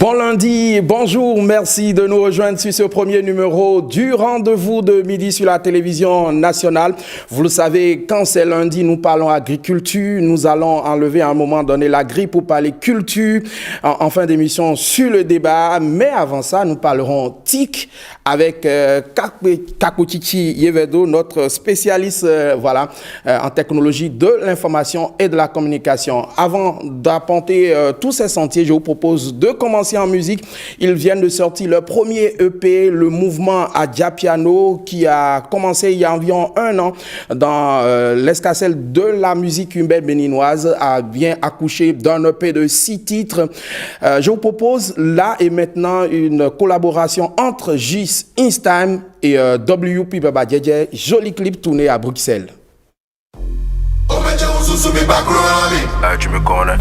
Bon lundi, bonjour, merci de nous rejoindre sur ce premier numéro du rendez-vous de midi sur la télévision nationale. Vous le savez, quand c'est lundi, nous parlons agriculture. Nous allons enlever à un moment donné la grille pour parler culture en fin d'émission sur le débat. Mais avant ça, nous parlerons TIC avec Kakutichi Yevedo, notre spécialiste en technologie de l'information et de la communication. Avant d'apporter tous ces sentiers, je vous propose de commencer en musique. Ils viennent de sortir leur premier EP, le mouvement Adjapiano, qui a commencé il y a environ un an dans l'escarcelle de la musique urbaine béninoise, a bien accouché d'un EP de 6 titres. Je vous propose là et maintenant une collaboration entre Gis Instagram et WP Baba Djedje, joli clip tourné à Bruxelles. Tu me connais.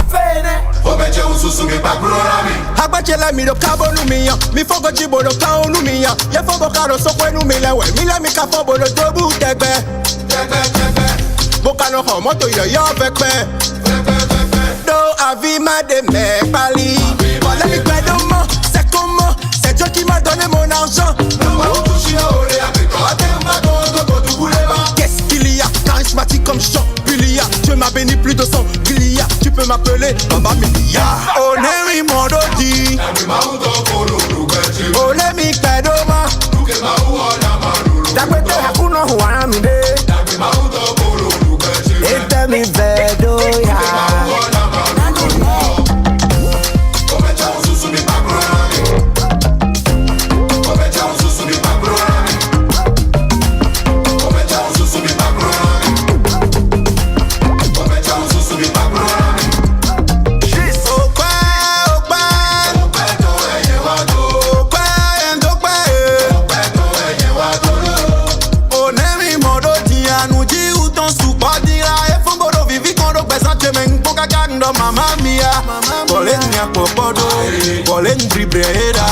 Agbachela mi lo kabo nu mi yan, mi fogo jibo lo ka onu mi yan, ye fogo karo so pe nu mi lewe, mi le mi ka fobo lo dobu tegbe. Bo kanu ho moto yo yo vepe. Do avi ma de me pali. Voilà mi pedo mo, c'est comment, c'est Dieu qui m'a donné mon argent. Qu'est-ce qu'il y a, charismatique comme chant. Dieu m'a béni plus de 100 glia. Tu peux m'appeler Baba Milia. Olemi Mondodi. Olemi Pedoma. Dakwete hakuno huamide. Etemi vedo ya. Mamma mia, Polenia popodo, Polen dribreda.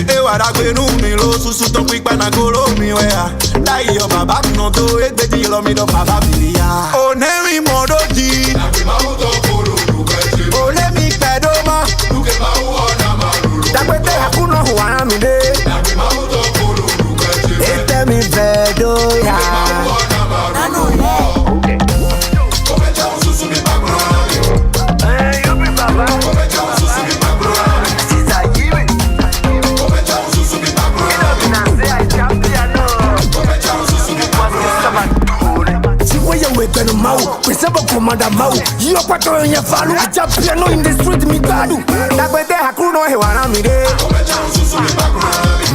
E wada gwenu mi lo susu ton quick na golo mi wea. Dai yo baba no do e gbedi lo mi do baba bilia. O nemi mododi. Ole mi pedoma. Dakwete hakuno huana mi de. Ete mi vedo ya. Mau, preseba komanda mau. Yo pato yenye falu, Adjapiano in the street mi gadu. Dakwete hakuno hewana mi de.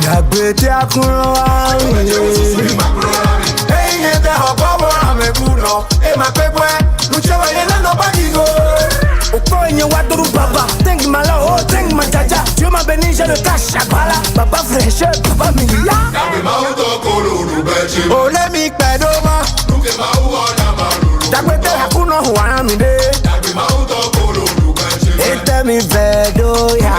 Dakwete hakuno wa mi de. Hey nyete hokobo na mebuno. E mapebwe, luchewa yena no badigo. Oko yenye waduru baba. Tengi mala oh, tengi majaja. Dieu m'a béni, j'ai le cash à bala. Baba fraîche, baba milia. Ole mi pedoma. Dakwete hakuno huana mi de. Ete mi vedo ya.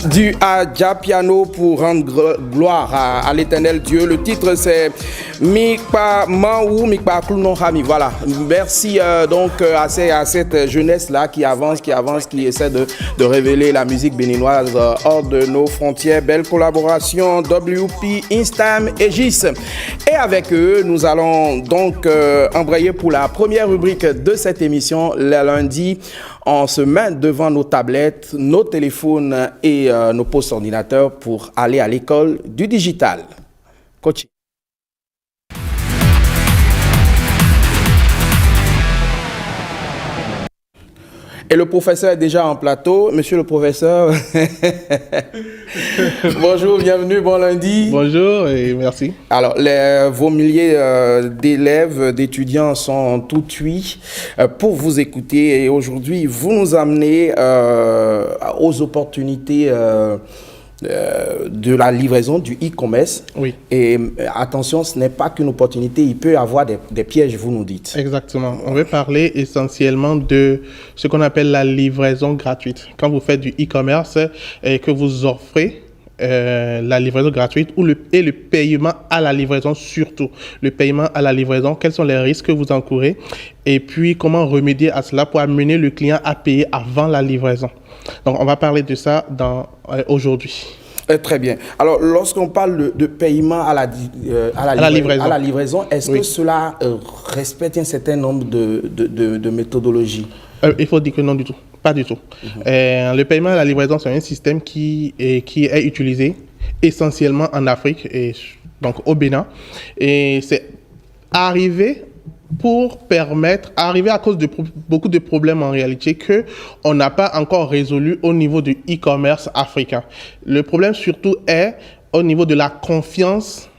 Du Adjapiano pour rendre gloire à l'éternel Dieu. Le titre c'est Mikpa Maou, Mikpa Klunon Hami. Voilà. Merci donc à cette jeunesse-là qui avance, qui essaie de révéler la musique béninoise hors de nos frontières. Belle collaboration, WP, Instam et Gis. Et avec eux, nous allons donc embrayer pour la première rubrique de cette émission, le lundi. On se met devant nos tablettes, nos téléphones et nos postes ordinateurs pour aller à l'école du digital. Coaching. Et le professeur est déjà en plateau. Monsieur le professeur, bonjour, bienvenue, bon lundi. Bonjour et merci. Alors, vos milliers d'élèves, d'étudiants sont tout cuits pour vous écouter. Et aujourd'hui, vous nous amenez aux opportunités de la livraison du e-commerce. Oui. Et attention, ce n'est pas qu'une opportunité, il peut y avoir des pièges, vous nous dites. Exactement. On veut parler essentiellement de ce qu'on appelle la livraison gratuite. Quand vous faites du e-commerce et que vous offrez la livraison gratuite et le paiement à la livraison surtout. Le paiement à la livraison, quels sont les risques que vous encourez et puis comment remédier à cela pour amener le client à payer avant la livraison. Donc, on va parler de ça aujourd'hui. Très bien. Alors, lorsqu'on parle de paiement à la livraison, est-ce que cela respecte un certain nombre de méthodologies? Il faut dire que non du tout. Pas du tout. Le paiement à la livraison, c'est un système qui est utilisé essentiellement en Afrique, et donc au Bénin. Et c'est arrivé à cause de beaucoup de problèmes en réalité qu'on n'a pas encore résolu au niveau du e-commerce africain. Le problème surtout est au niveau de la confiance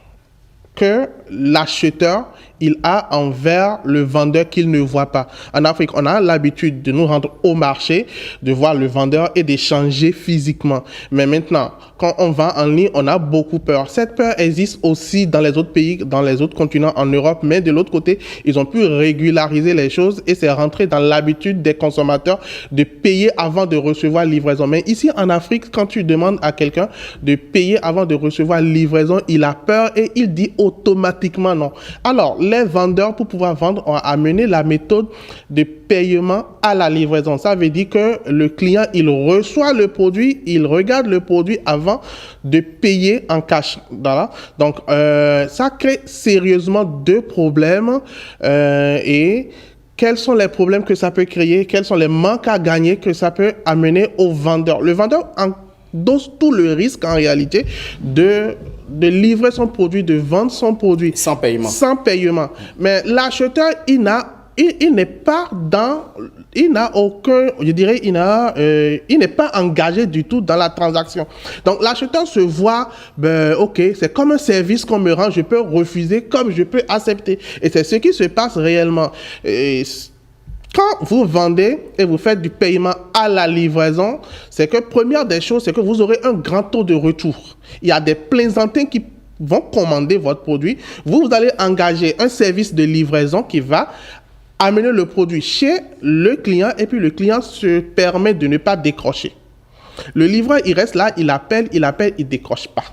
que l'acheteur il a envers le vendeur qu'il ne voit pas. En Afrique, on a l'habitude de nous rendre au marché, de voir le vendeur et d'échanger physiquement. Mais maintenant, quand on vend en ligne, on a beaucoup peur. Cette peur existe aussi dans les autres pays, dans les autres continents en Europe, mais de l'autre côté, ils ont pu régulariser les choses et c'est rentré dans l'habitude des consommateurs de payer avant de recevoir livraison. Mais ici, en Afrique, quand tu demandes à quelqu'un de payer avant de recevoir livraison, il a peur et il dit automatiquement non. Alors, les vendeurs, pour pouvoir vendre, ont amené la méthode de paiement à la livraison. Ça veut dire que le client, il reçoit le produit, il regarde le produit avant de payer en cash. Voilà. Donc, ça crée sérieusement deux problèmes. Et quels sont les problèmes que ça peut créer? Quels sont les manques à gagner que ça peut amener au vendeur? Le vendeur endosse tout le risque en réalité de livrer son produit, de vendre son produit sans paiement. Sans paiement. Mais l'acheteur, il n'a pas engagé du tout dans la transaction. Donc l'acheteur se voit, ok, c'est comme un service qu'on me rend, je peux refuser comme je peux accepter. Et c'est ce qui se passe réellement. Quand vous vendez et vous faites du paiement à la livraison, c'est que première des choses, c'est que vous aurez un grand taux de retour. Il y a des plaisantins qui vont commander votre produit. Vous allez engager un service de livraison qui va amener le produit chez le client et puis le client se permet de ne pas décrocher. Le livreur, il reste là, il appelle, il décroche pas.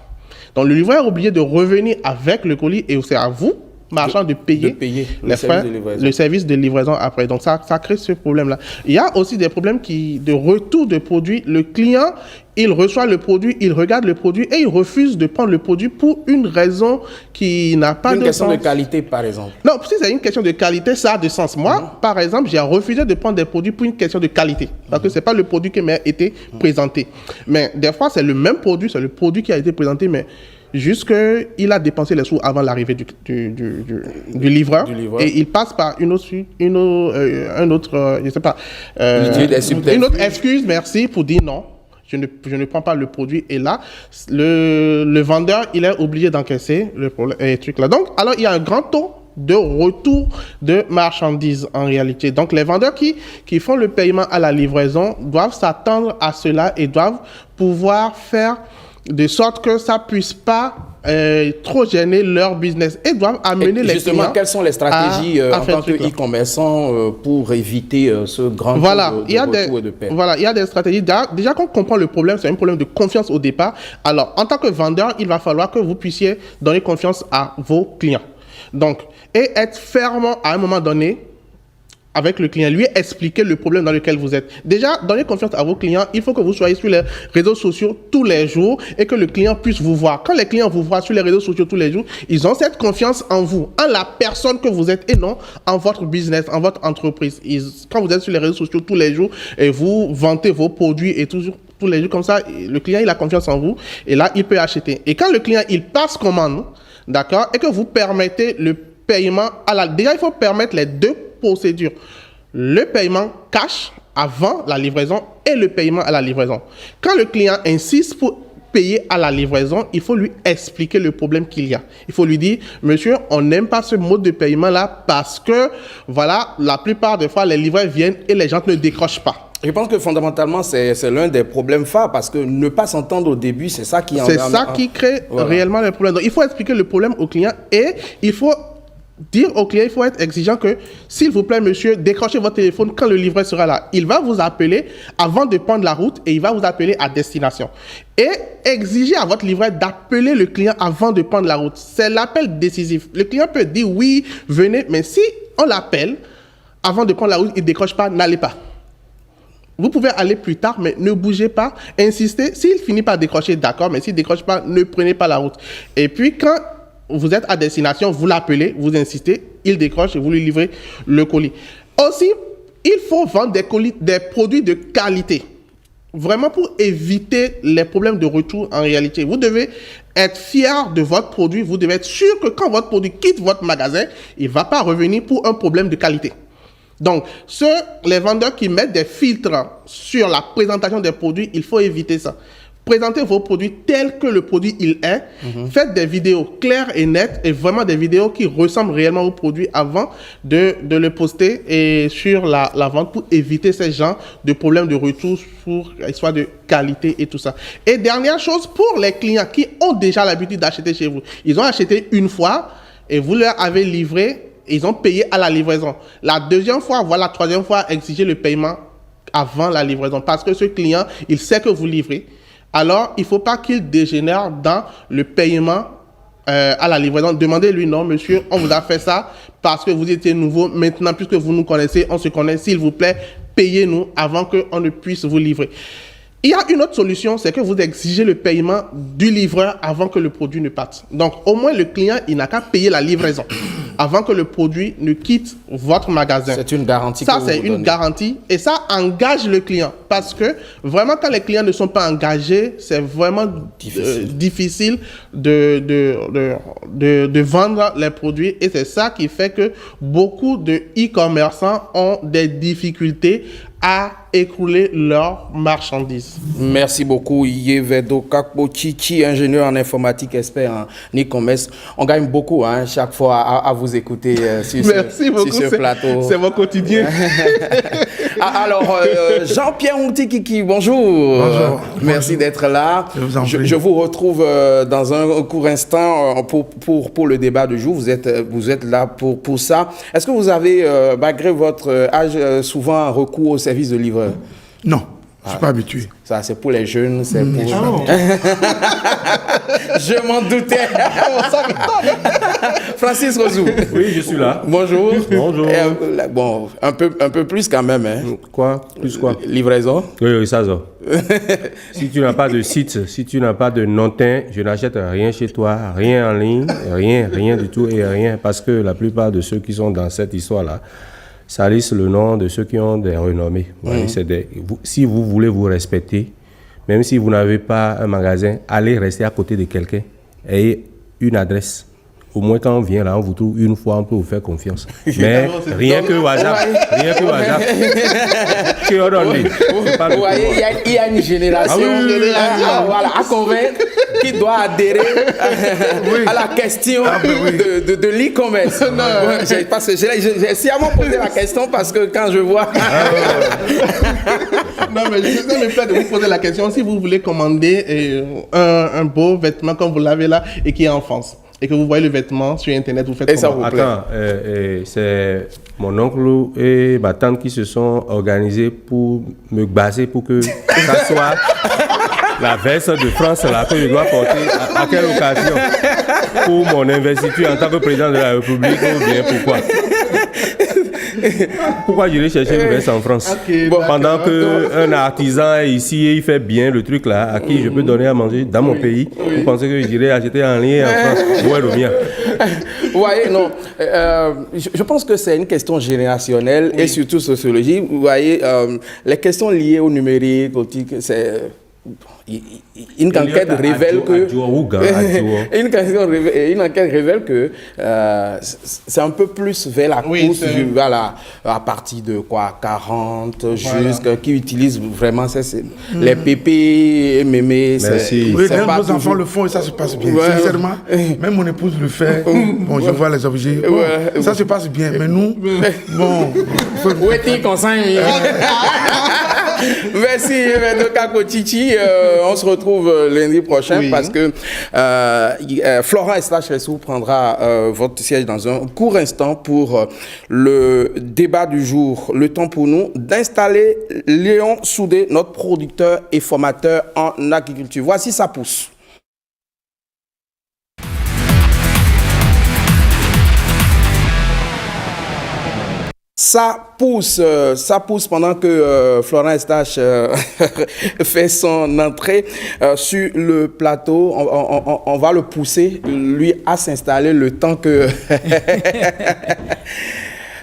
Donc le livreur est obligé de revenir avec le colis et c'est à vous, marchand, de payer les frais, le service de livraison après. Donc, ça crée ce problème-là. Il y a aussi des problèmes de retour de produit. Le client, il reçoit le produit, il regarde le produit et il refuse de prendre le produit pour une raison qui n'a pas de sens. Une question de qualité, par exemple. Non, si c'est une question de qualité, ça a de sens. Moi, par exemple, j'ai refusé de prendre des produits pour une question de qualité. Parce que ce n'est pas le produit qui m'a été présenté. Mais des fois, c'est le même produit, c'est le produit qui a été présenté, mais juste qu'il a dépensé les sous avant l'arrivée du livreur, et il passe par une autre excuse, merci, pour dire non, je ne prends pas le produit. Et là, le vendeur, il est obligé d'encaisser le truc là. Donc, alors, il y a un grand taux de retour de marchandises en réalité. Donc, les vendeurs qui font le paiement à la livraison doivent s'attendre à cela et doivent pouvoir faire de sorte que ça puisse pas trop gêner leur business et doivent amener les clients. Justement, quelles sont les stratégies en tant que e-commerçant pour éviter ce grand taux de retour et de perte? Voilà, il y a des stratégies. Déjà qu'on comprend le problème, c'est un problème de confiance au départ. Alors, en tant que vendeur, il va falloir que vous puissiez donner confiance à vos clients. Donc, et être ferme à un moment donné avec le client, lui expliquer le problème dans lequel vous êtes. Déjà, donnez confiance à vos clients. Il faut que vous soyez sur les réseaux sociaux tous les jours et que le client puisse vous voir. Quand les clients vous voient sur les réseaux sociaux tous les jours, ils ont cette confiance en vous, en la personne que vous êtes et non en votre business, en votre entreprise. Quand vous êtes sur les réseaux sociaux tous les jours et vous vantez vos produits et tous les jours comme ça, le client, il a confiance en vous et là, il peut acheter. Et quand le client, il passe commande, d'accord, et que vous permettez le paiement Déjà, il faut permettre les deux procédures. Le paiement cash avant la livraison et le paiement à la livraison. Quand le client insiste pour payer à la livraison, il faut lui expliquer le problème qu'il y a. Il faut lui dire, monsieur, on n'aime pas ce mode de paiement-là parce que, voilà, la plupart des fois, les livreurs viennent et les gens ne décrochent pas. Je pense que fondamentalement, c'est l'un des problèmes phares parce que ne pas s'entendre au début, c'est ça qui crée réellement les problèmes. Donc, il faut expliquer le problème au client et il faut dire au client, il faut être exigeant que, s'il vous plaît, monsieur, décrochez votre téléphone quand le livreur sera là. Il va vous appeler avant de prendre la route et il va vous appeler à destination. Et exiger à votre livreur d'appeler le client avant de prendre la route. C'est l'appel décisif. Le client peut dire oui, venez, mais si on l'appelle avant de prendre la route, il ne décroche pas, n'allez pas. Vous pouvez aller plus tard, mais ne bougez pas, insistez. S'il finit par décrocher, d'accord, mais s'il ne décroche pas, ne prenez pas la route. Et puis, quand vous êtes à destination, vous l'appelez, vous insistez, il décroche et vous lui livrez le colis. Aussi, il faut vendre des produits de qualité. Vraiment pour éviter les problèmes de retour en réalité. Vous devez être fier de votre produit. Vous devez être sûr que quand votre produit quitte votre magasin, il ne va pas revenir pour un problème de qualité. Donc, les vendeurs qui mettent des filtres sur la présentation des produits, il faut éviter ça. Présentez vos produits tels que le produit il est. Faites des vidéos claires et nettes et vraiment des vidéos qui ressemblent réellement au produit avant de le poster et sur la vente pour éviter ces genres de problèmes de retour pour histoire de qualité et tout ça. Et dernière chose, pour les clients qui ont déjà l'habitude d'acheter chez vous, ils ont acheté une fois et vous leur avez livré, ils ont payé à la livraison. La deuxième fois, voire la troisième fois, exigez le paiement avant la livraison parce que ce client, il sait que vous livrez. Alors, il ne faut pas qu'il dégénère dans le paiement à la livraison. Demandez-lui, non, monsieur, on vous a fait ça parce que vous étiez nouveau. Maintenant, puisque vous nous connaissez, on se connaît, s'il vous plaît, payez-nous avant qu'on ne puisse vous livrer. Il y a une autre solution, c'est que vous exigez le paiement du livreur avant que le produit ne parte. Donc, au moins, le client, il n'a qu'à payer la livraison avant que le produit ne quitte votre magasin. C'est une garantie. Ça, c'est une garantie et ça engage le client parce que vraiment, quand les clients ne sont pas engagés, c'est vraiment difficile de vendre les produits et c'est ça qui fait que beaucoup de e-commerçants ont des difficultés à écouler leurs marchandises. Merci beaucoup, Yevedo Kakpo Chichi, ingénieur en informatique, expert en e-commerce. On gagne beaucoup chaque fois à vous écouter sur ce plateau. C'est mon quotidien. Alors, Jean-Pierre Moutikiki, bonjour. Bonjour. Merci d'être là. Je vous retrouve dans un court instant pour le débat du jour. Vous êtes là pour ça. Est-ce que vous avez, malgré votre âge, souvent recours au service de livreur? Non, je ne suis pas habitué. Ça, c'est pour les jeunes, c'est pour... Je m'en doutais. Francis Rozou. Oui, je suis là. Bonjour. Bonjour. Bon, un peu plus quand même. Hein. Quoi? Plus quoi? Livraison. Oui, ça. Si tu n'as pas de site, si tu n'as pas de notin, je n'achète rien chez toi, rien en ligne, rien du tout et rien. Parce que la plupart de ceux qui sont dans cette histoire-là, ça liste le nom de ceux qui ont des renommées. Si vous voulez vous respecter, même si vous n'avez pas un magasin, allez rester à côté de quelqu'un. Ayez une adresse. Au moins, quand on vient là, on vous trouve une fois, on peut vous faire confiance. Mais rien que WhatsApp, qui on donne. Vous voyez, il y a une génération voilà, à convaincre qui doit adhérer à la question de l'e-commerce. J'ai sciemment posé la question parce que quand je vois... Non, mais je me plaît de vous poser la question. Si vous voulez commander un beau vêtement comme vous l'avez là et qui est en France, et que vous voyez le vêtement sur Internet, vous faites comment? Attends, c'est mon oncle et ma tante qui se sont organisés pour me baser pour que ça soit la veste de France là que je dois porter. À quelle occasion? Pour mon investiture en tant que président de la République ou bien pourquoi? Pourquoi j'irai chercher une veste en France pendant qu'un artisan est ici et il fait bien le truc là, à qui je peux donner à manger dans mon pays? Vous pensez que j'irai acheter en ligne en France? Où est le mien? Vous voyez, non. Je pense que c'est une question générationnelle et surtout sociologique. Vous voyez, les questions liées au numérique, au TIC, c'est... Une enquête révèle que c'est un peu plus vers la course voilà, à partir de quoi 40 jusqu'à qui utilisent vraiment les pépés, mémés. Oui, même nos enfants le font et ça se passe bien. Sincèrement, même mon épouse le fait. Bon, je vois les objets. Bon, ça se passe bien. Mais nous, bon. Où est-il conseil? Merci, Maître Kakochichi. On se retrouve lundi prochain parce que Florent Estache-Ressou prendra votre siège dans un court instant pour le débat du jour. Le temps pour nous d'installer Léon Soudé, notre producteur et formateur en agriculture. Voici Ça pousse. Ça pousse pendant que Florent Estache fait son entrée sur le plateau. On va le pousser, lui, à s'installer le temps que...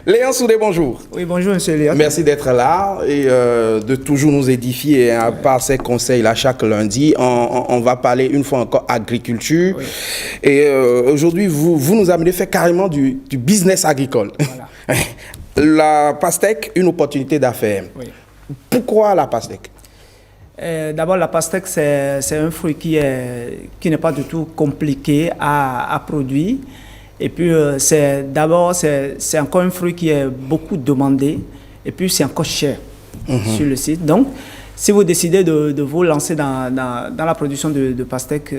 Léon Soudé, bonjour. Oui, bonjour, monsieur Léon. Merci d'être là et de toujours nous édifier par ces conseils-là chaque lundi. On va parler une fois encore agriculture. Oui. Et aujourd'hui, vous nous amenez faire carrément du business agricole. Voilà. La pastèque, une opportunité d'affaires. Oui. Pourquoi la pastèque? D'abord, la pastèque, c'est un fruit qui n'est pas du tout compliqué à produire. Et puis, c'est encore un fruit qui est beaucoup demandé. Et puis, c'est encore cher sur le site. Donc, si vous décidez de vous lancer dans la production de pastèque,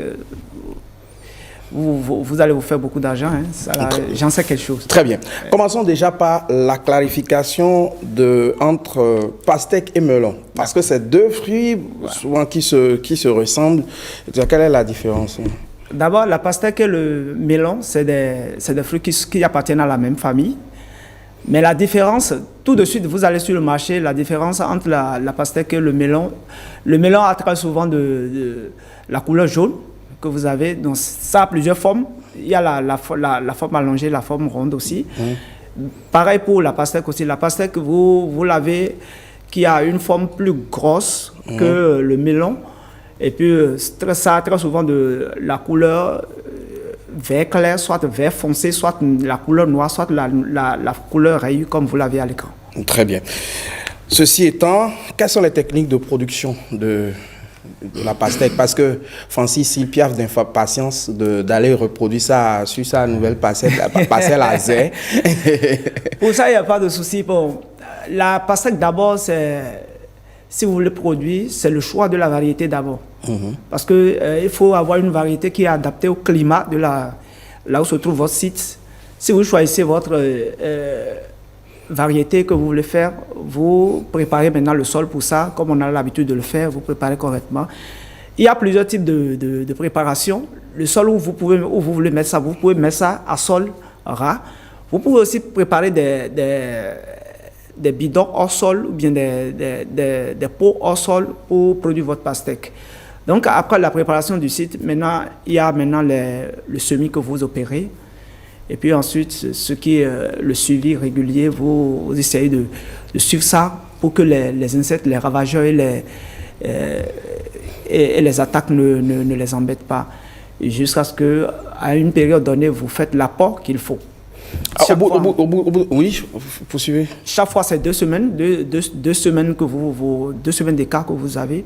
vous allez vous faire beaucoup d'argent. Hein. J'en sais quelque chose. Très bien. Commençons déjà par la clarification entre pastèque et melon. Parce que c'est deux fruits souvent qui se ressemblent. Quelle est la différence? D'abord, la pastèque et le melon, c'est des fruits qui appartiennent à la même famille. Mais la différence, tout de suite, vous allez sur le marché, la différence entre la pastèque et le melon a très souvent de la couleur jaune que vous avez. Donc, ça a plusieurs formes. Il y a la forme allongée, la forme ronde aussi. Pareil pour la pastèque aussi. La pastèque, vous l'avez qui a une forme plus grosse que le melon. Et puis, ça a très souvent de la couleur vert clair, soit vert foncé, soit la couleur noire, soit la couleur rayée, comme vous l'avez à l'écran. Très bien. Ceci étant, quelles sont les techniques de production de la pastèque? Parce que Francis, il piaffe d'impatience d'aller reproduire ça sur sa nouvelle parcelle à Zé. Pour ça, il n'y a pas de souci. Bon, la pastèque, d'abord, si vous voulez produire, c'est le choix de la variété d'abord. Parce qu'il faut avoir une variété qui est adaptée au climat de là où se trouve votre site. Si vous choisissez votre variété que vous voulez faire, vous préparez maintenant le sol pour ça, comme on a l'habitude de le faire, vous préparez correctement. Il y a plusieurs types de préparation. Le sol où vous voulez mettre ça, vous pouvez mettre ça à sol ras. Vous pouvez aussi préparer des bidons hors sol ou bien des pots hors sol pour produire votre pastèque. Donc, après la préparation du site, il y a le semis que vous opérez. Et puis ensuite, ce qui est le suivi régulier, vous essayez de suivre ça pour que les insectes, les ravageurs et les attaques ne les embêtent pas. Jusqu'à ce qu'à une période donnée, vous faites l'apport qu'il faut. Oui, poursuivez. Chaque fois, c'est 2 semaines, deux semaines d'écart que vous avez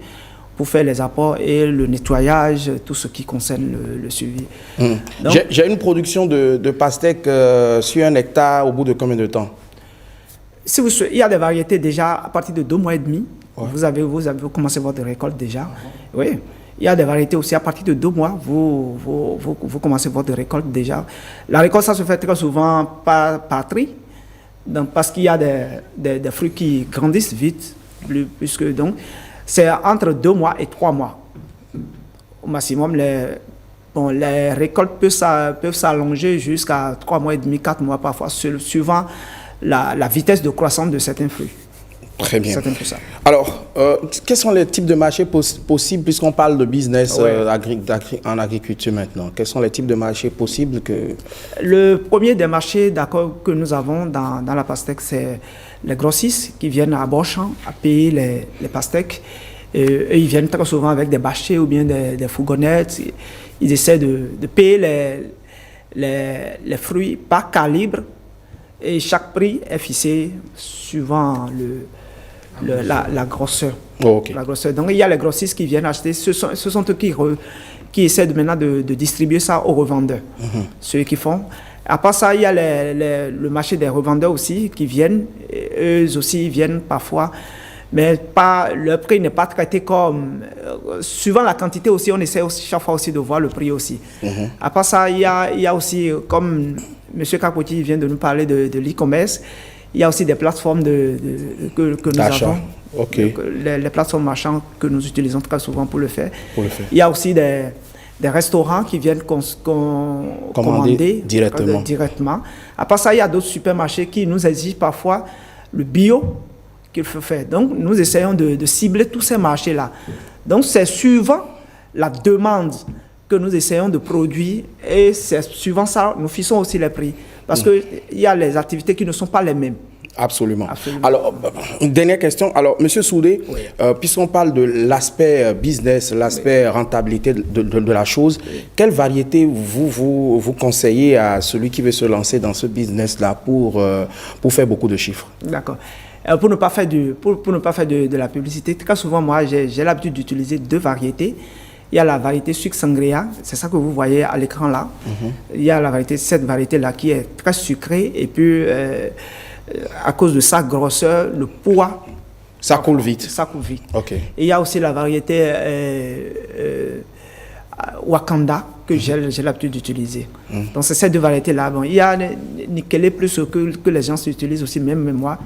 pour faire les apports et le nettoyage, tout ce qui concerne le suivi. J'ai une production de pastèque sur 1 hectare au bout de combien de temps? Il y a des variétés déjà à partir de 2 mois et demi. Ouais. Vous avez commencé votre récolte déjà. Oui. Il y a des variétés aussi à partir de 2 mois. Vous commencez votre récolte déjà. La récolte, ça se fait très souvent par tri. Donc, parce qu'il y a des fruits qui grandissent vite. Puisque, donc, c'est entre 2 mois et 3 mois. Au maximum, les récoltes peuvent s'allonger jusqu'à 3 mois et demi, 4 mois parfois, suivant la vitesse de croissance de certains fruits. Très bien. Alors, quels sont les types de marchés possibles, puisqu'on parle de business en agriculture maintenant? Quels sont les types de marchés possibles Le premier des marchés que nous avons dans la pastèque, c'est les grossistes qui viennent à Beauchamp à payer les pastèques. Et ils viennent très souvent avec des bâchers ou bien des fourgonnettes. Ils essaient de payer les fruits par calibre. Et chaque prix est fixé suivant la grosseur. Okay. La grosseur. Donc il y a les grossistes qui viennent acheter. Ce sont eux qui essaient maintenant de distribuer ça aux revendeurs. Ceux qui font. À part ça, il y a le marché des revendeurs aussi qui viennent. Eux aussi viennent parfois Mais le prix n'est pas traité comme... suivant la quantité aussi, on essaie aussi, chaque fois aussi de voir le prix aussi. À part ça, il y a aussi, comme M. Kakoti vient de nous parler de l'e-commerce, il y a aussi des plateformes que nous avons. Okay. Les plateformes marchandes que nous utilisons très souvent pour le faire. Il y a aussi des restaurants qui viennent commander directement. À part ça, il y a d'autres supermarchés qui nous exigent parfois le bio qu'il faut faire. Donc, nous essayons de cibler tous ces marchés-là. Donc, c'est suivant la demande que nous essayons de produire et c'est suivant ça, nous fixons aussi les prix. Parce qu'il y a les activités qui ne sont pas les mêmes. Absolument. Alors, une dernière question. Alors, M. Soudé, puisqu'on parle de l'aspect business, l'aspect rentabilité de la chose, quelle variété vous conseillez à celui qui veut se lancer dans ce business-là pour faire beaucoup de chiffres? D'accord. Pour ne pas faire de la publicité, très souvent, moi, j'ai l'habitude d'utiliser 2 variétés. Il y a la variété sucre sangria, c'est ça que vous voyez à l'écran là. Il y a la variété, cette variété-là qui est très sucrée et puis à cause de sa grosseur, le poids... Ça coule vite. Ça coule vite. Ok. Et il y a aussi la variété Wakanda que j'ai l'habitude d'utiliser. Donc c'est ces 2 variétés-là. Bon, il y a Nickelé plus que les gens utilisent aussi, même moi.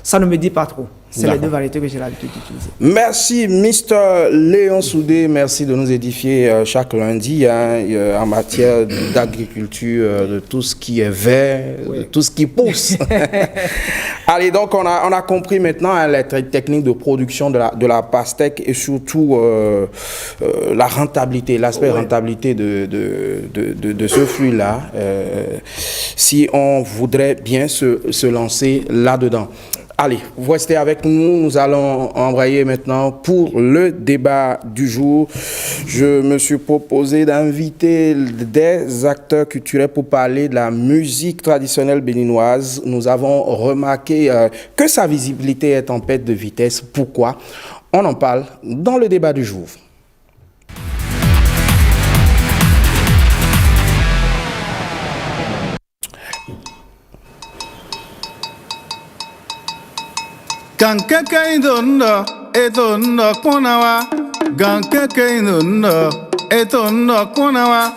Ça ne me dit pas trop. C'est les 2 variétés que j'ai l'habitude d'utiliser. Merci, Mr. Léon Soudé. Merci de nous édifier chaque lundi en matière d'agriculture, de tout ce qui est vert, de tout ce qui pousse. Allez, donc on a compris maintenant les techniques de production de la pastèque et surtout la rentabilité, l'aspect rentabilité de ce fruit-là, si on voudrait bien se lancer là-dedans. Allez, vous restez avec nous. Nous allons embrayer maintenant pour le débat du jour. Je me suis proposé d'inviter des acteurs culturels pour parler de la musique traditionnelle béninoise. Nous avons remarqué que sa visibilité est en perte de vitesse. Pourquoi? On en parle dans le débat du jour. Gankeke idondo etondo konawa gankeke idondo etondo konawa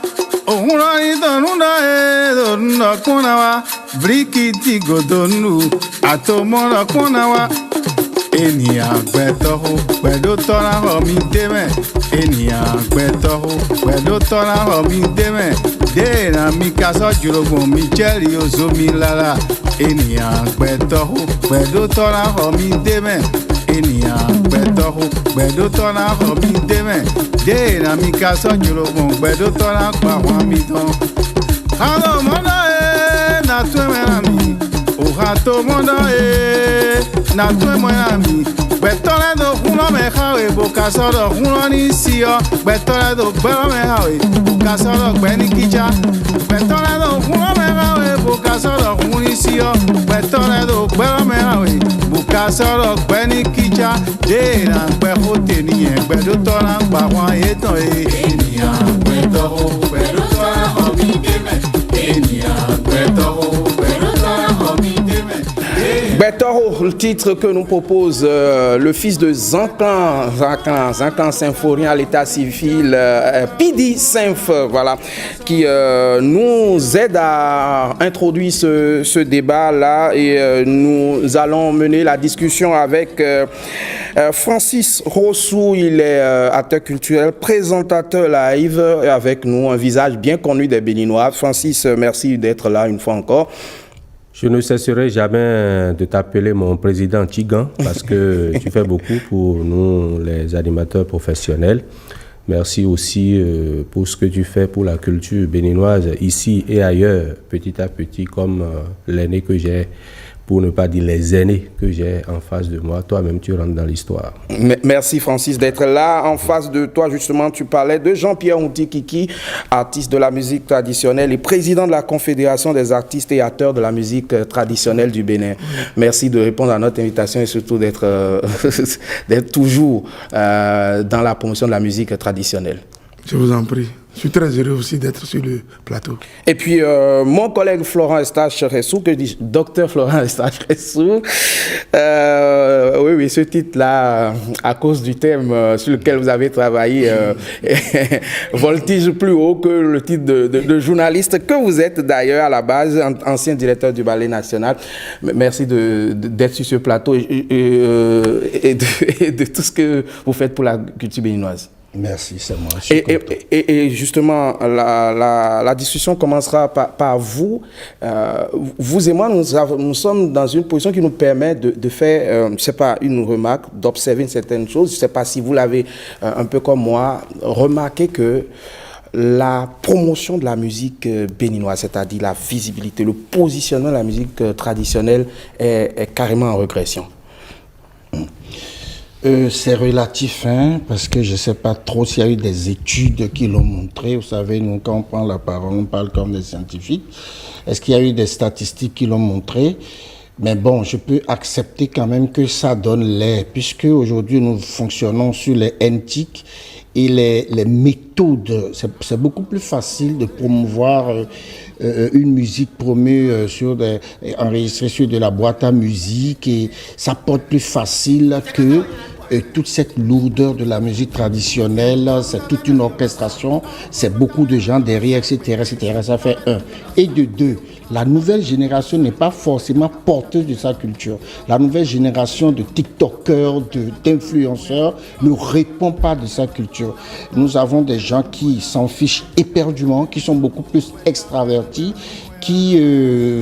ohura idonunda edondo konawa brikiti godonu atomora konawa ènìyàn gbẹtọho pẹ̀lú tọ́ra hàn mí dẹ́mẹ̀ ènìyàn gbẹtọho pẹ̀lú tọ́ra hàn mí dẹ́mẹ̀ déèrà mi kasọ́ jùlọgbọ̀n mi jẹ́rìí oṣù mi lára ènìyàn gbẹtọho pẹ̀lú tọ́ra hàn mí dẹ́mẹ̀ ènìyàn gbẹtọho pẹ̀lú tọ́ra hàn mí dẹ́mẹ̀ déèrà mi kasọ́ jùlọgbọ̀n pẹ̀lú tọ́ra pa wọ́n mi tán. àwọn ọmọdé nà tó mẹ́ra mi òhà tó mọ́dọ̀ na tó mọ́ ya mi gbẹ̀tọ́lẹ́ tó kúnlọ́ mẹ́ka o ìbòkà sọ̀rọ̀ kúnlọ́ ní sí ọ gbẹ̀tọ́lẹ́ tó gbẹ́rọ́ mẹ́ka o ìbòkà sọ̀rọ̀ gbẹ́ ní kíjà gbẹ̀tọ́lẹ́ tó kúnlọ́ mẹ́ka o ìbòkà sọ̀rọ̀ kún ní sí ọ gbẹ̀tọ́lẹ́ tó gbẹ́rọ́ mẹ́ka o ìbòkà sọ̀rọ̀ gbẹ́ ní kíjà déèrà gbẹ́ kó tènìyàn gbẹ̀dọ́tọ́lá ń pa wọn ètò ènìyàn gbẹ̀tọ́ gbẹ̀dọ́tọ́lá hàn mí débẹ̀ ènìyàn gbẹ̀tọ́ gbẹ̀dọ́tọ́lá hàn mí débẹ̀. Betoro, le titre que nous propose le fils de Zancan Symphorien à l'état civil, Pidi Symph, voilà, qui nous aide à introduire ce débat-là et nous allons mener la discussion avec Francis Rossou. Il est acteur culturel, présentateur live et avec nous un visage bien connu des Béninois. Francis, merci d'être là une fois encore. Je ne cesserai jamais de t'appeler mon président Tigan parce que tu fais beaucoup pour nous, les animateurs professionnels. Merci aussi pour ce que tu fais pour la culture béninoise ici et ailleurs, petit à petit, comme l'aîné que j'ai, pour ne pas dire les aînés que j'ai en face de moi. Toi-même, tu rentres dans l'histoire. Merci Francis d'être là. En face de toi, justement, tu parlais de Jean-Pierre Ontikiki, artiste de la musique traditionnelle et président de la Confédération des artistes et acteurs de la musique traditionnelle du Bénin. Merci de répondre à notre invitation et surtout d'être toujours dans la promotion de la musique traditionnelle. Je vous en prie. Je suis très heureux aussi d'être sur le plateau. Et puis, mon collègue Florent Eustache-Ressou, que je dis docteur Florent Eustache-Ressou, oui, ce titre-là, à cause du thème sur lequel vous avez travaillé, voltige plus haut que le titre de journaliste que vous êtes d'ailleurs à la base, ancien directeur du Ballet National. Merci d'être sur ce plateau et de tout ce que vous faites pour la culture béninoise. Merci, c'est moi. Et justement, la discussion commencera par vous. Vous et moi, nous sommes dans une position qui nous permet de faire, je ne sais pas, une remarque, d'observer une certaine chose. Je ne sais pas si vous l'avez, un peu comme moi, remarqué que la promotion de la musique béninoise, c'est-à-dire la visibilité, le positionnement de la musique traditionnelle est carrément en régression. C'est relatif, hein, parce que je ne sais pas trop s'il y a eu des études qui l'ont montré. Vous savez, nous, quand on prend la parole, on parle comme des scientifiques. Est-ce qu'il y a eu des statistiques qui l'ont montré? Mais bon, je peux accepter quand même que ça donne l'air, puisque aujourd'hui, nous fonctionnons sur les NTIC et les méthodes. C'est beaucoup plus facile de promouvoir une musique promue enregistrée sur de la boîte à musique, et ça porte plus facile que toute cette lourdeur de la musique traditionnelle. C'est toute une orchestration, c'est beaucoup de gens derrière, etc., etc. Ça fait un. Et de deux, la nouvelle génération n'est pas forcément porteuse de sa culture. La nouvelle génération de TikTokers, d'influenceurs ne répond pas de sa culture. Nous avons des gens qui s'en fichent éperdument, qui sont beaucoup plus extravertis, qui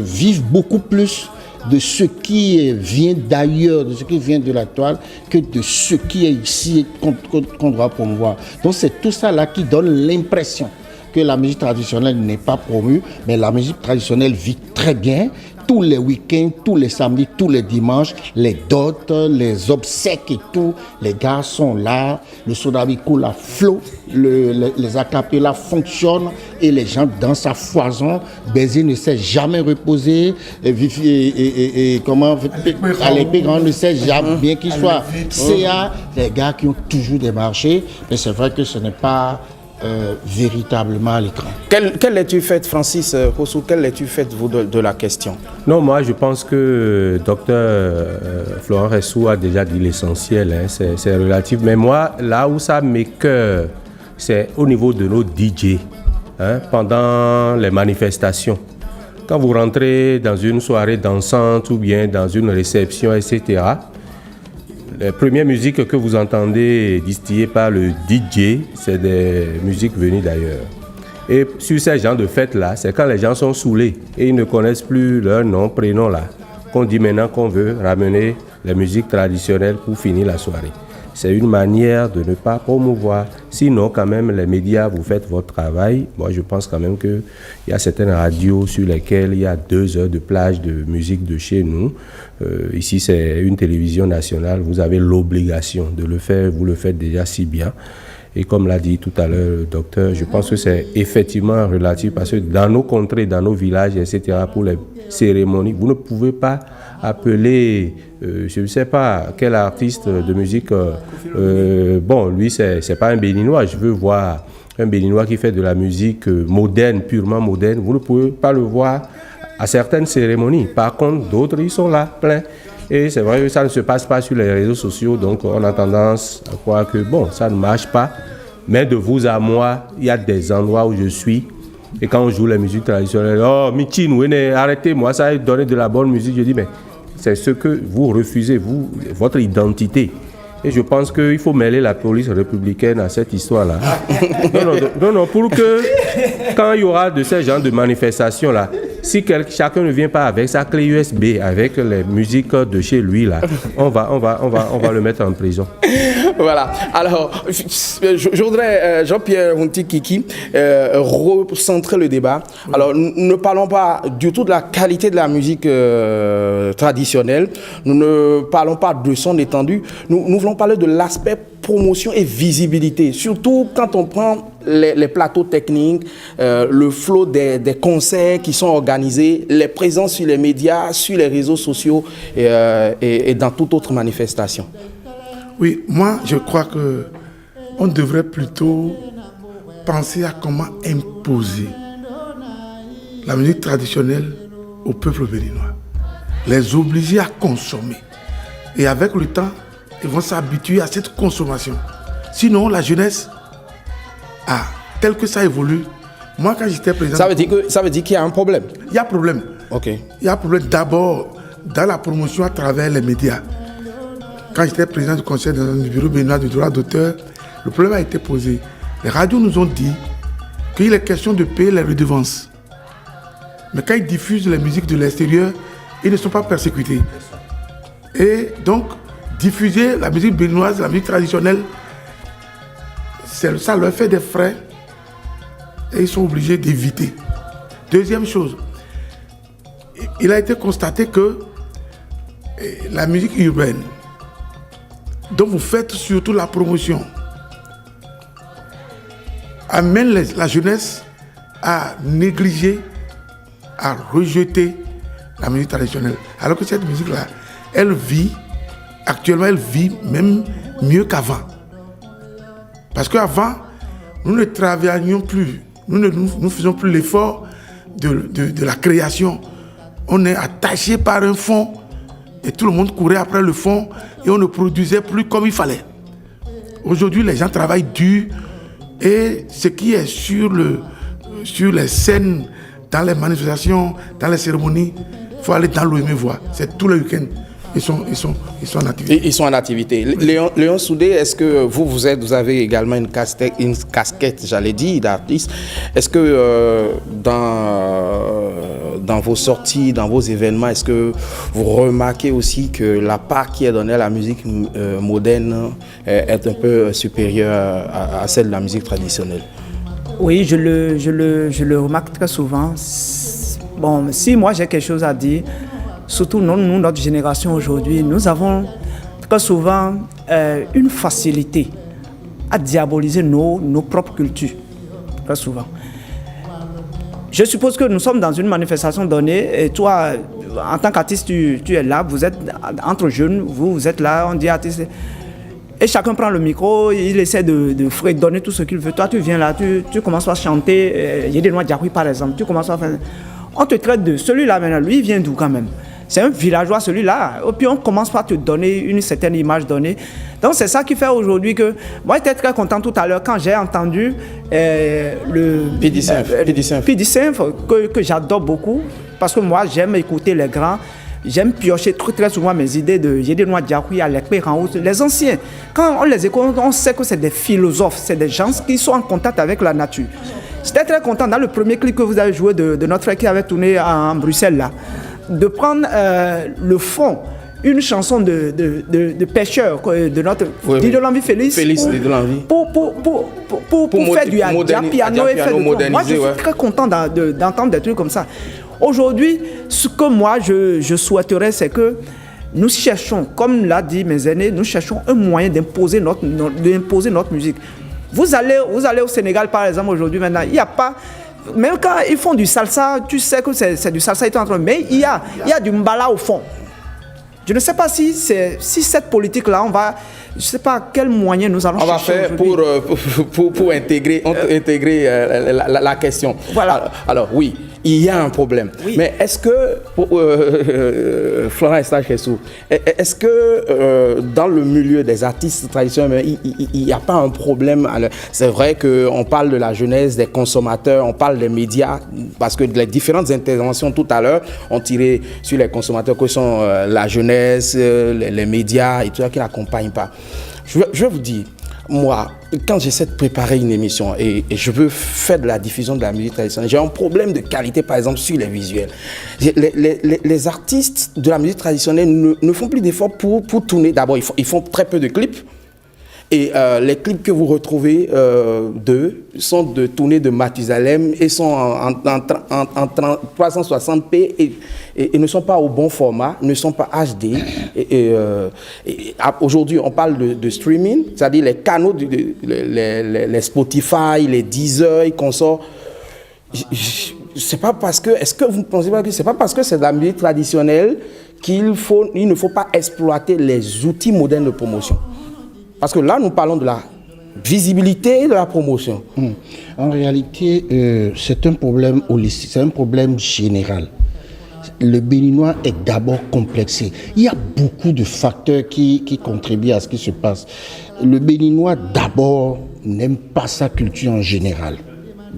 vivent beaucoup plus de ce qui vient d'ailleurs, de ce qui vient de la toile, que de ce qui est ici qu'on doit promouvoir. Donc c'est tout ça là qui donne l'impression que la musique traditionnelle n'est pas promue, mais la musique traditionnelle vit très bien. Tous les week-ends, tous les samedis, tous les dimanches, les dots, les obsèques et tout, les gars sont là, le sodabi coule à flot, les acapellas fonctionnent et les gens dansent à foison. Béziers ne s'est jamais reposé, comment à l'épée grand ne sait jamais, bien qu'il soit CA, les gars qui ont toujours démarché, mais c'est vrai que ce n'est pas véritablement à l'écran. Quelle lecture faites, Francis Rossou, quelle lecture faites-vous de la question? Non, moi je pense que docteur Florent Ressou a déjà dit l'essentiel, hein, c'est relatif. Mais moi, là où ça m'écoeure, c'est au niveau de nos DJ, hein, pendant les manifestations. Quand vous rentrez dans une soirée dansante ou bien dans une réception, etc., les premières musiques que vous entendez distillées par le DJ, c'est des musiques venues d'ailleurs. Et sur ces genres de fêtes-là, c'est quand les gens sont saoulés et ils ne connaissent plus leur nom, prénom là, qu'on dit maintenant qu'on veut ramener les musiques traditionnelles pour finir la soirée. C'est une manière de ne pas promouvoir. Sinon, quand même, les médias, vous faites votre travail. Moi, je pense quand même qu'il y a certaines radios sur lesquelles il y a 2 heures de plage de musique de chez nous. Ici, c'est une télévision nationale. Vous avez l'obligation de le faire. Vous le faites déjà si bien. Et comme l'a dit tout à l'heure le docteur, je pense que c'est effectivement relatif parce que dans nos contrées, dans nos villages, etc., pour les cérémonies, vous ne pouvez pas appeler, je ne sais pas, quel artiste de musique, bon, lui, c'est pas un Béninois, je veux voir un Béninois qui fait de la musique moderne, purement moderne, vous ne pouvez pas le voir à certaines cérémonies. Par contre, d'autres, ils sont là, plein. Et c'est vrai que ça ne se passe pas sur les réseaux sociaux, donc on a tendance à croire que bon, ça ne marche pas. Mais de vous à moi, il y a des endroits où je suis. Et quand on joue la musique traditionnelle, oh, Michin, arrêtez-moi, ça va donner de la bonne musique. Je dis, mais c'est ce que vous refusez, vous, votre identité. Et je pense qu'il faut mêler la police républicaine à cette histoire-là. Non, pour que, quand il y aura de ces genres de manifestations-là, si chacun ne vient pas avec sa clé USB, avec les musiques de chez lui, là, on va le mettre en prison. Voilà. Alors, je voudrais, Jean-Pierre Kiki, recentrer le débat. Alors, nous ne parlons pas du tout de la qualité de la musique traditionnelle. Nous ne parlons pas de son étendu. Nous voulons parler de l'aspect promotion et visibilité. Surtout quand on prend les plateaux techniques, le flot des concerts qui sont organisés, les présences sur les médias, sur les réseaux sociaux et dans toute autre manifestation. Oui, moi je crois que on devrait plutôt pensé à comment imposer la musique traditionnelle au peuple béninois. Les obliger à consommer. Et avec le temps, ils vont s'habituer à cette consommation. Sinon, la jeunesse, tel que ça évolue, moi quand j'étais président... Ça veut dire qu'il y a un problème. Il y a problème. Ok. Il y a problème d'abord dans la promotion à travers les médias. Quand j'étais président du conseil du bureau béninois du droit d'auteur, le problème a été posé. Les radios nous ont dit qu'il est question de payer les redevances. Mais quand ils diffusent les musiques de l'extérieur, ils ne sont pas persécutés. Et donc, diffuser la musique béninoise, la musique traditionnelle, ça leur fait des frais et ils sont obligés d'éviter. Deuxième chose, il a été constaté que la musique urbaine, dont vous faites surtout la promotion, amène la jeunesse à négliger, à rejeter la musique traditionnelle. Alors que cette musique-là, actuellement, elle vit même mieux qu'avant. Parce qu'avant, nous ne travaillions plus, nous ne faisions plus l'effort de la création. On est attaché par un fond et tout le monde courait après le fond et on ne produisait plus comme il fallait. Aujourd'hui, les gens travaillent dur et ce qui est sur les scènes, dans les manifestations, dans les cérémonies, il faut aller dans l'OM voir. C'est tous les week-ends. Ils sont en activité. Ils sont en activité. Léon Soudé, est-ce que vous avez également une casquette, j'allais dire, d'artiste. Est-ce que dans vos sorties, dans vos événements, est-ce que vous remarquez aussi que la part qui est donnée à la musique moderne est un peu supérieure à celle de la musique traditionnelle? Oui, je le remarque très souvent. Bon, si moi j'ai quelque chose à dire, surtout nous, notre génération aujourd'hui, nous avons très souvent une facilité à diaboliser nos propres cultures. Très souvent. Je suppose que nous sommes dans une manifestation donnée et toi, en tant qu'artiste, tu es là, vous êtes entre jeunes, vous êtes là, on dit artiste. Et chacun prend le micro, il essaie de fredonner tout ce qu'il veut. Toi, tu viens là, tu commences à chanter, il y a des noix d'Yakoui par exemple, tu commences à faire... On te traite de celui-là maintenant, lui il vient d'où quand même? C'est un villageois celui-là. Et puis on commence par te donner une certaine image donnée. Donc c'est ça qui fait aujourd'hui que... Moi j'étais très content tout à l'heure quand j'ai entendu le... Pidicin, que j'adore beaucoup. Parce que moi j'aime écouter les grands. J'aime piocher très souvent mes idées de Yedenoa Diakoui, Alekpe Ranhout, les anciens. Quand on les écoute, on sait que c'est des philosophes, c'est des gens qui sont en contact avec la nature. J'étais très content dans le premier clip que vous avez joué de notre frère qui avait tourné en Bruxelles, là, de prendre le fond, une chanson de pêcheur de notre Didolanvi Félix pour faire du Adja piano et faire de tout. Moi, je suis très content d'entendre des trucs comme ça. Aujourd'hui, ce que moi je souhaiterais, c'est que nous cherchons, comme l'a dit mes aînés, nous cherchons un moyen d'imposer notre musique. Vous allez au Sénégal, par exemple, aujourd'hui, maintenant, il n'y a pas... Même quand ils font du salsa, tu sais que c'est du salsa, mais il y a du mbala au fond. Je ne sais pas si cette politique-là, je ne sais pas quel moyen nous allons chercher pour intégrer la question. Voilà. Alors oui, il y a un problème. Oui. Mais est-ce que, Florent Estache-Kessou, est-ce que dans le milieu des artistes traditionnels, il n'y a pas un problème? C'est vrai qu'on parle de la jeunesse, des consommateurs, on parle des médias, parce que les différentes interventions tout à l'heure ont tiré sur les consommateurs que sont la jeunesse, les médias et tout ça qui n'accompagnent pas. Je vais vous dire, moi, quand j'essaie de préparer une émission et je veux faire de la diffusion de la musique traditionnelle, j'ai un problème de qualité, par exemple, sur les visuels. Les artistes de la musique traditionnelle ne font plus d'efforts pour tourner. D'abord, ils font très peu de clips. Et les clips que vous retrouvez d'eux sont de tournées de Mathusalem et sont en 360p et ne sont pas au bon format, ne sont pas HD. Aujourd'hui, on parle de streaming, c'est-à-dire les canaux, les Spotify, les Deezer et consorts. C'est pas parce que, est-ce que vous ne pensez pas que c'est pas parce que c'est de la musique traditionnelle qu'il ne faut pas exploiter les outils modernes de promotion? Parce que là, nous parlons de la visibilité de la promotion? En réalité, c'est un problème holistique, c'est un problème général. Le béninois est d'abord complexé. Il y a beaucoup de facteurs qui contribuent à ce qui se passe. Le béninois d'abord n'aime pas sa culture en général.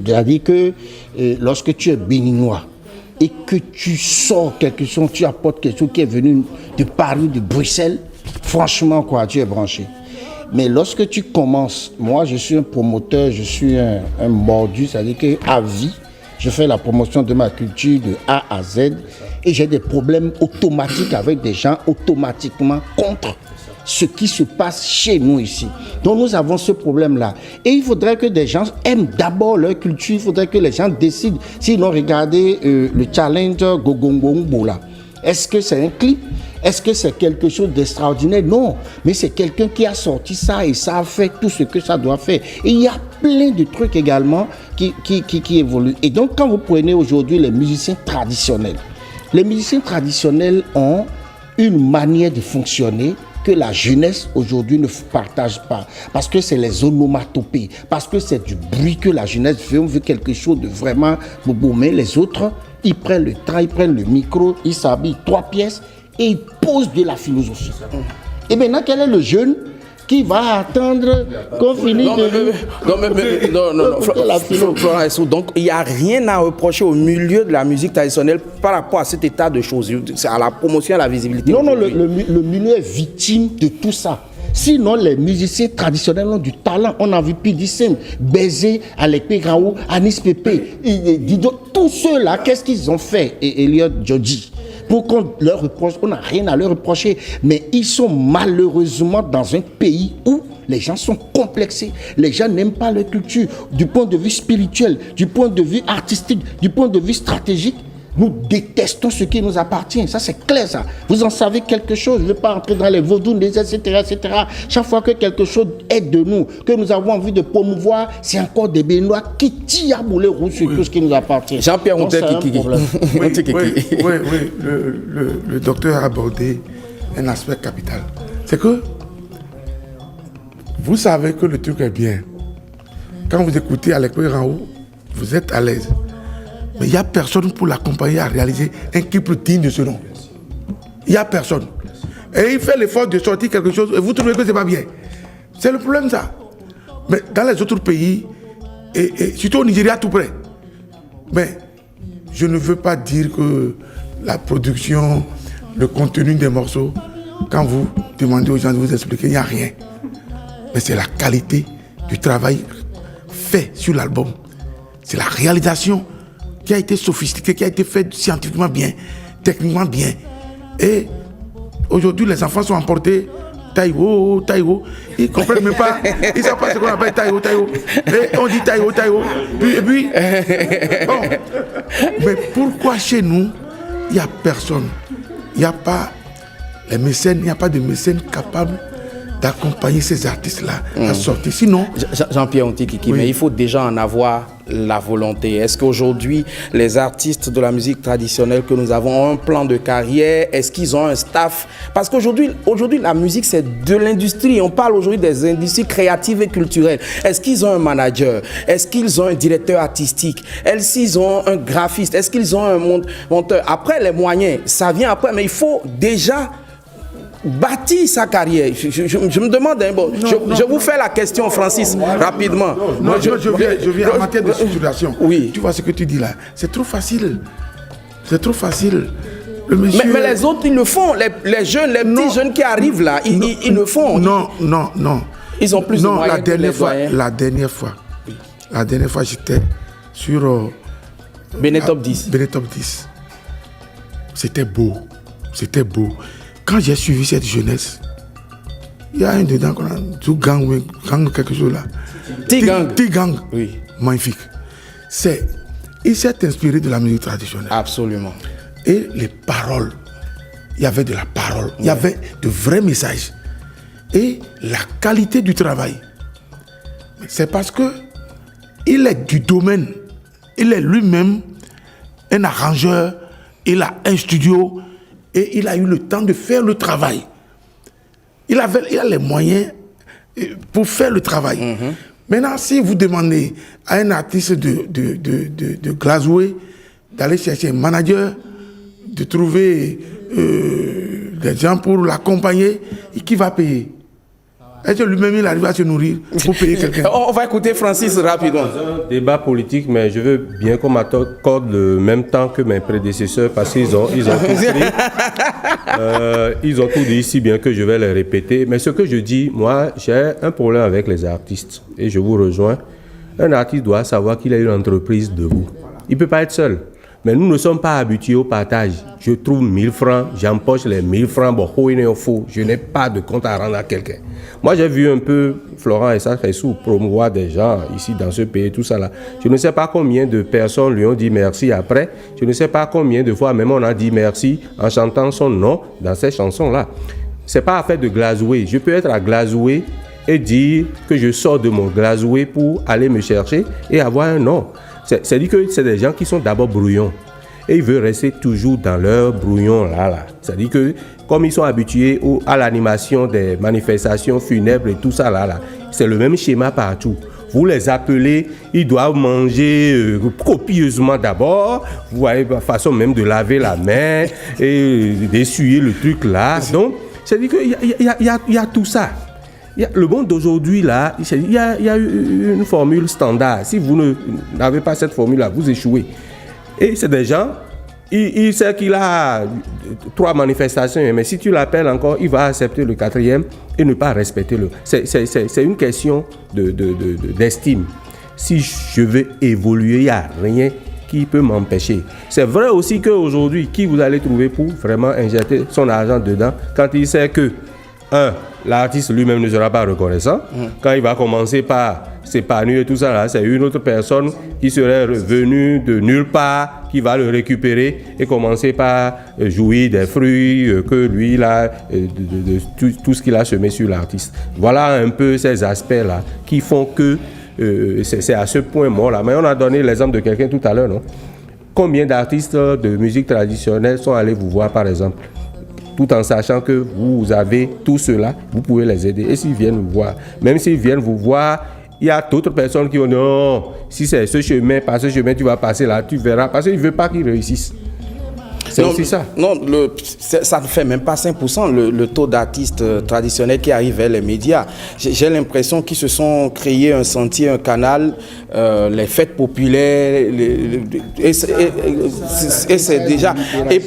C'est-à-dire que lorsque tu es béninois et que tu sors quelque chose, tu apportes quelque chose qui est venu de Paris, de Bruxelles, franchement, quoi, tu es branché. Mais lorsque tu commences, moi je suis un promoteur, je suis un mordu, c'est-à-dire qu'à vie, je fais la promotion de ma culture de A à Z et j'ai des problèmes automatiques avec des gens automatiquement contre ce qui se passe chez nous ici. Donc nous avons ce problème-là. Et il faudrait que des gens aiment d'abord leur culture, il faudrait que les gens décident. Sinon, regardez le challenge Gogongongbo là. Est-ce que c'est un clip? Est-ce que c'est quelque chose d'extraordinaire? Non, mais c'est quelqu'un qui a sorti ça et ça a fait tout ce que ça doit faire. Et il y a plein de trucs également qui évoluent. Et donc, quand vous prenez aujourd'hui les musiciens traditionnels ont une manière de fonctionner que la jeunesse aujourd'hui ne partage pas. Parce que c'est les onomatopées, parce que c'est du bruit que la jeunesse veut. On veut quelque chose de vraiment beau. Mais les autres, ils prennent le temps, ils prennent le micro, ils s'habillent 3 pièces et ils posent de la philosophie. Et maintenant, quel est le jeune qui va attendre qu'on finisse Florent Essou, donc il n'y a rien à reprocher au milieu de la musique traditionnelle par rapport à cet état de choses, à la promotion, à la visibilité. Non, le milieu est victime de tout ça. Sinon, les musiciens traditionnels ont du talent. On a vu Pidissem, Bézé, Alec Pegraou, Anis Pépé, Dido, tous ceux-là, qu'est-ce qu'ils ont fait? Et Elliot Djodji. Pour qu'on leur reproche, on n'a rien à leur reprocher. Mais ils sont malheureusement dans un pays où les gens sont complexés. Les gens n'aiment pas leur culture. Du point de vue spirituel, du point de vue artistique, du point de vue stratégique, nous détestons ce qui nous appartient. Ça, c'est clair, ça. Vous en savez quelque chose. Je ne vais pas entrer dans les vaudous, etc., etc. Chaque fois que quelque chose est de nous, que nous avons envie de promouvoir, c'est encore des Béninois qui tirent à boulet rouge sur tout ce qui nous appartient. Jean-Pierre Onté Kiki. Oui, le docteur a abordé un aspect capital. C'est que vous savez que le truc est bien. Quand vous écoutez Alec Pegraou, vous êtes à l'aise. Mais il n'y a personne pour l'accompagner à réaliser un clip digne de ce nom. Il n'y a personne. Et il fait l'effort de sortir quelque chose et vous trouvez que ce n'est pas bien. C'est le problème, ça. Mais dans les autres pays, et surtout au Nigeria tout près, mais je ne veux pas dire que la production, le contenu des morceaux, quand vous demandez aux gens de vous expliquer, il n'y a rien. Mais c'est la qualité du travail fait sur l'album. C'est la réalisation qui a été sophistiquée, qui a été faite scientifiquement bien, techniquement bien. Et aujourd'hui, les enfants sont emportés. Taïwo. Ils ne comprennent même pas. Ils ne savent pas ce qu'on appelle Taïwo. Et on dit Taïwo. Et puis bon. Mais pourquoi chez nous, il n'y a personne? Il n'y a pas les mécènes, il n'y a pas de mécènes capables d'accompagner ces artistes-là à sortir. Sinon... Jean-Pierre Onté Kiki, mais il faut déjà en avoir la volonté. Est-ce qu'aujourd'hui, les artistes de la musique traditionnelle que nous avons ont un plan de carrière? Est-ce qu'ils ont un staff? Parce qu'aujourd'hui, la musique, c'est de l'industrie. On parle aujourd'hui des industries créatives et culturelles. Est-ce qu'ils ont un manager? Est-ce qu'ils ont un directeur artistique? Est-ce qu'ils ont un graphiste? Est-ce qu'ils ont un monteur? Après, les moyens, ça vient après, mais il faut déjà bâtir sa carrière. Je me demande, je vous fais la question, Francis, rapidement. Je viens en matière de structuration. Oui. Tu vois ce que tu dis là, c'est trop facile. C'est trop facile. Le monsieur... mais les autres, ils le font. Les jeunes, les petits jeunes qui arrivent là, ils le font. Non. Ils ont plus de moyens que les doyens. La dernière fois, j'étais sur... Benetop 10. Benetop 10. C'était beau. Quand j'ai suivi cette jeunesse, il y a un dedans qu'on a tout gang quelque chose là. T-gang. Oui. Magnifique. Il s'est inspiré de la musique traditionnelle. Absolument. Et les paroles, il y avait de la parole, il y avait de vrais messages. Et la qualité du travail, c'est parce que il est du domaine, il est lui-même un arrangeur, il a un studio. Et il a eu le temps de faire le travail. Il a les moyens pour faire le travail. Maintenant, si vous demandez à un artiste de glasouer, d'aller chercher un manager, de trouver des gens pour l'accompagner, et qui va payer? Est-ce que lui-même il arrive à se nourrir pour payer quelqu'un? On va écouter Francis rapidement. C'est un débat politique, mais je veux bien qu'on m'accorde le même temps que mes prédécesseurs parce qu'ils ont tout pris. Ils ont tout dit si bien que je vais les répéter. Mais ce que je dis, moi, j'ai un problème avec les artistes et je vous rejoins. Un artiste doit savoir qu'il a une entreprise debout. Il ne peut pas être seul. Mais nous ne sommes pas habitués au partage. Je trouve 1000 francs, j'empoche les 1000 francs, je n'ai pas de compte à rendre à quelqu'un. Moi, j'ai vu un peu Florent Essa Khessou promouvoir des gens ici dans ce pays, tout ça là. Je ne sais pas combien de personnes lui ont dit merci après. Je ne sais pas combien de fois même on a dit merci en chantant son nom dans ces chansons-là. Ce n'est pas affaire de glasouer. Je peux être à glasouer et dire que je sors de mon glasouer pour aller me chercher et avoir un nom. C'est-à-dire que c'est des gens qui sont d'abord brouillons. Et ils veulent rester toujours dans leur brouillon là. C'est-à-dire que comme ils sont habitués à l'animation des manifestations funèbres et tout ça là, c'est le même schéma partout. Vous les appelez, ils doivent manger copieusement d'abord. Vous voyez, façon même de laver la main et d'essuyer le truc là. Donc, c'est-à-dire qu'il y a tout ça. Le monde d'aujourd'hui, là, il y a une formule standard. Si vous n'avez pas cette formule-là, vous échouez. Et c'est des gens, il sait qu'il a 3 manifestations, mais si tu l'appelles encore, il va accepter le 4e et ne pas respecter le. C'est une question d'estime. Si je veux évoluer, il n'y a rien qui peut m'empêcher. C'est vrai aussi qu'aujourd'hui, qui vous allez trouver pour vraiment injecter son argent dedans quand il sait que, l'artiste lui-même ne sera pas reconnaissant. Quand il va commencer par s'épanouir et tout ça, là, c'est une autre personne qui serait venue de nulle part, qui va le récupérer et commencer par jouir des fruits que lui, là, de tout ce qu'il a semé sur l'artiste. Voilà un peu ces aspects-là qui font que c'est à ce point mort-là. Mais on a donné l'exemple de quelqu'un tout à l'heure, non? Combien d'artistes de musique traditionnelle sont allés vous voir, par exemple? Tout en sachant que vous avez tout cela, vous pouvez les aider. Et s'ils viennent vous voir, même s'ils viennent vous voir, il y a d'autres personnes qui vont dire non, si c'est ce chemin, par ce chemin, tu vas passer là, tu verras, parce qu'ils ne veulent pas qu'ils réussissent. C'est aussi ça. Non, ça ne fait même pas 5% le taux d'artistes traditionnels qui arrivent vers les médias. J'ai l'impression qu'ils se sont créés un sentier, un canal, les fêtes populaires, et c'est déjà... Et,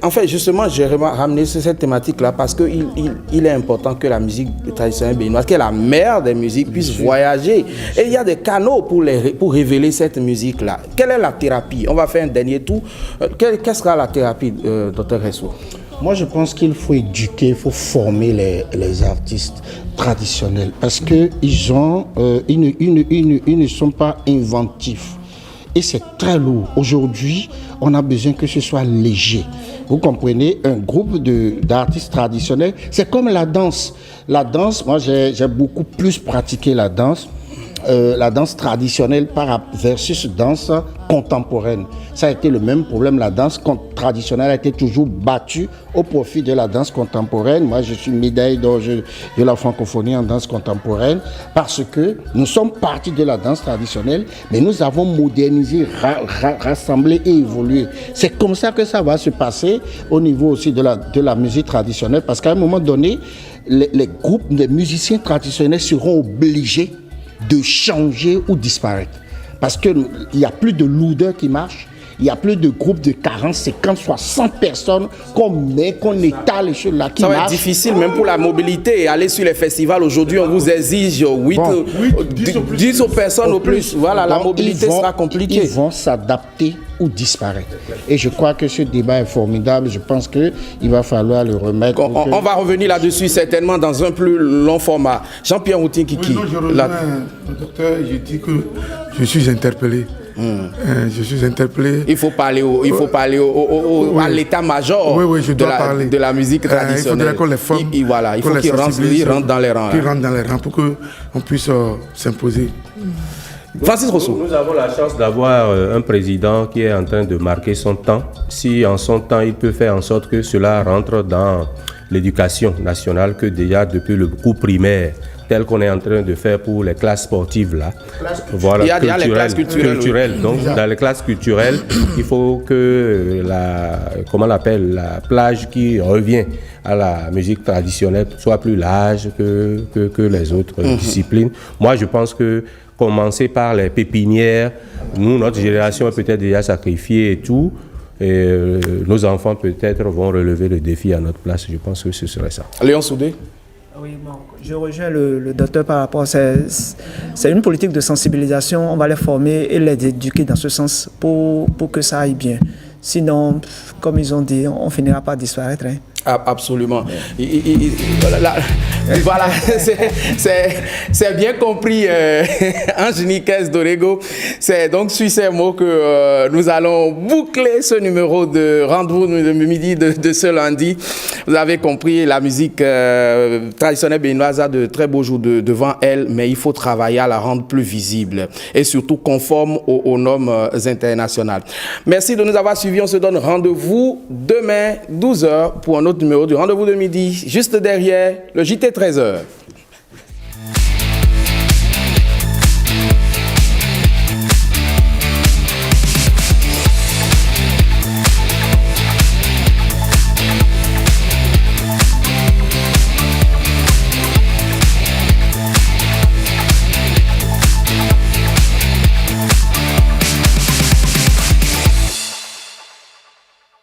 en fait, justement, j'ai ramené cette thématique-là parce qu'il est important que la musique traditionnelle béninoise, qui est la mère des musiques, puisse voyager. Et il y a des canaux pour révéler cette musique-là. Quelle est la thérapie? On va faire un dernier tour. Qu'est-ce sera la thérapie, Dr. Khessou? Moi, je pense qu'il faut éduquer, il faut former les artistes traditionnels parce qu'ils ne sont pas inventifs. Et c'est très lourd. Aujourd'hui, on a besoin que ce soit léger. Vous comprenez, un groupe d'artistes traditionnels, c'est comme la danse. La danse, moi, j'ai beaucoup plus pratiqué la danse traditionnelle versus danse contemporaine. Ça a été le même problème. La danse traditionnelle a été toujours battue au profit de la danse contemporaine. Moi, je suis médaille d'or de la francophonie en danse contemporaine parce que nous sommes partis de la danse traditionnelle, mais nous avons modernisé, rassemblé et évolué. C'est comme ça que ça va se passer au niveau aussi de la musique traditionnelle parce qu'à un moment donné, les groupes de musiciens traditionnels seront obligés de changer ou disparaître. Parce qu'il n'y a plus de lourdeur qui marche, il n'y a plus de groupes de 40, 50, 60 personnes qu'on étale sur la qui marche. Ça va être difficile même pour la mobilité. Aller sur les festivals, aujourd'hui, on vous exige 10 personnes au plus. Voilà, la mobilité sera compliquée. Ils vont s'adapter ou disparaître. Et je crois que ce débat est formidable. Je pense qu'il va falloir le remettre. On va revenir là-dessus certainement dans un plus long format. Jean-Pierre Routin-Kiki. Oui, je rejoins le docteur, je dis que je suis interpellé. Je suis interpellé. Il faut parler à l'état-major de la musique traditionnelle. Il faudrait qu'on les forme. Il faut qu'ils rentrent dans les rangs. Qu'ils rentrent dans les rangs pour qu'on puisse s'imposer. Francis Rousseau. Nous avons la chance d'avoir un président qui est en train de marquer son temps. Si en son temps, il peut faire en sorte que cela rentre dans l'éducation nationale, que déjà depuis le cours primaire, tel qu'on est en train de faire pour les classes sportives là. Voilà, il y a les classes culturelles. Donc, dans les classes culturelles, il faut que la plage qui revient à la musique traditionnelle soit plus large que les autres disciplines. Moi, je pense que commencer par les pépinières, nous, notre génération est peut-être déjà sacrifiée et tout. Et nos enfants peut-être vont relever le défi à notre place. Je pense que ce serait ça. Léon Soudé. Oui, bon, je rejoins le docteur par rapport à c'est une politique de sensibilisation. On va les former et les éduquer dans ce sens pour que ça aille bien. Sinon, comme ils ont dit, on finira par disparaître. Hein. Absolument. Voilà, c'est bien compris, Angéniquez Dorego. C'est donc sur ces mots que nous allons boucler ce numéro de rendez-vous de midi de ce lundi. Vous avez compris, la musique traditionnelle béninoise a de très beaux jours devant elle, mais il faut travailler à la rendre plus visible et surtout conforme aux normes internationales. Merci de nous avoir suivis. On se donne rendez-vous demain, 12h, pour un autre numéro du rendez-vous de midi, juste derrière le JT 13h.